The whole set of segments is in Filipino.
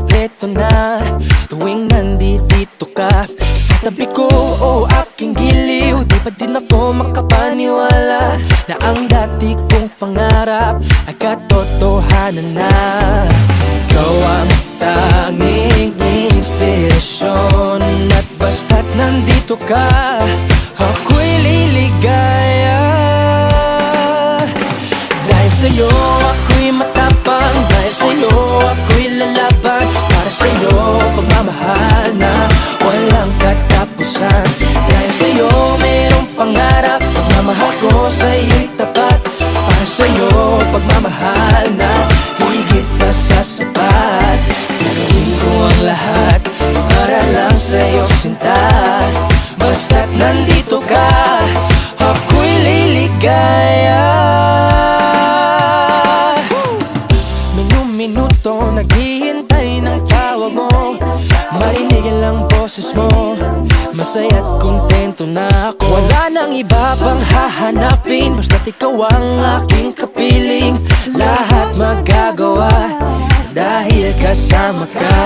kumpleto na tuwing nandito ka sa tabi ko o aking giliw. Di pa din ako makapaniwala na ang dati kong pangarap ay katotohanan na. Ikaw ang tanging inspirasyon at basta't nandito ka, ako'y liligaya. Dahil sa'yo ako'y matapang, dahil sa'yo ako'y lalaban. Para sa'yo pagmamahal na walang katapusan. Dahil sa'yo mayroong pangarap, pagmamahal ko sa'yo'y tapat. Para sa'yo pagmamahal na higit pa sa sapat. Gagawin ko ang lahat para lang sa'yo sinta. Basta't nandito ka, ako'y liligaya. Minuto naghihintay ng tawag mo, marinigan lang boses mo. Masaya't kontento na ako. Wala nang iba pang hahanapin, basta't ikaw ang aking kapiling. Lahat magagawa dahil kasama ka.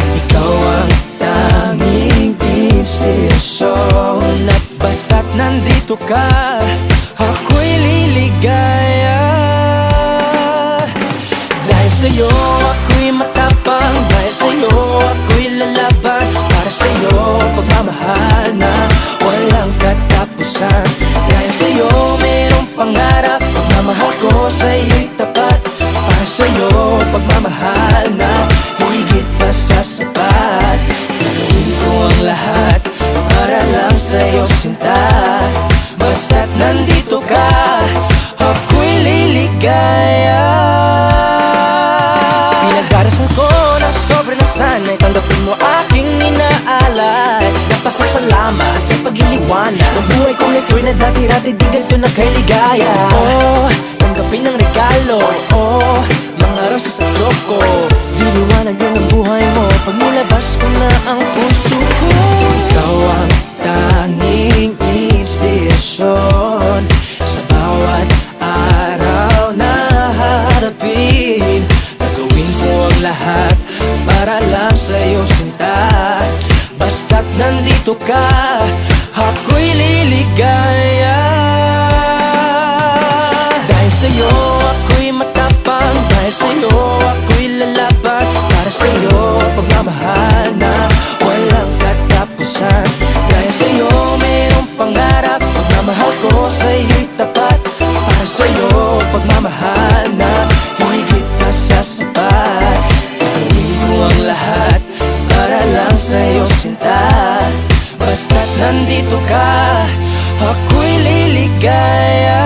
Ikaw ang tanging inspirasyon at basta't nandito ka, ako'y liligaya. Dahil sa'yo ako'y matapang, dahil sa'yo ako'y lalaban. Para sa'yo pagmamahal na walang katapusan. Dahil sa'yo mayroong pangarap, pagmamahal ko sa'yo'y tapat. Para sa'yo pagmamahal na higit pa sa sapat. Gagawin ko ang lahat para lang sa'yo sinta. Basta't nandito ka, ako'y liligaya. Pinagdarasal ko na sobre na sana'y tanggapin mo aking inaalay. Napasasalamat sa pag-iliwanag ng buhay kong ito'y na dati-dati di ganito na kay ligaya. Oh, tanggapin ang regalo, oh, mga rosas at choco. Liliwanag din ang buhay mo pag nilabas ko na ang puso ko. Ikaw ang tanging inspirasyon sa bawat araw na harapin. Gagawin ko ang lahat para lang sa'yo sinta. Basta't nandito ka, ako'y liligaya. Dahil sa'yo ako'y matapang, dahil sa'yo ako'y lalaban. Para sa'yo pagmamahal na walang katapusan. Dahil sa'yo mayroong pangarap, pagmamahal ko sa'yo'y tapat. Para sa'yo pagmamahal na higit pa sa sapat. Gagawin ko ang lahat para lang sa'yo sinta. Basta't nandito ka, ako'y liligaya.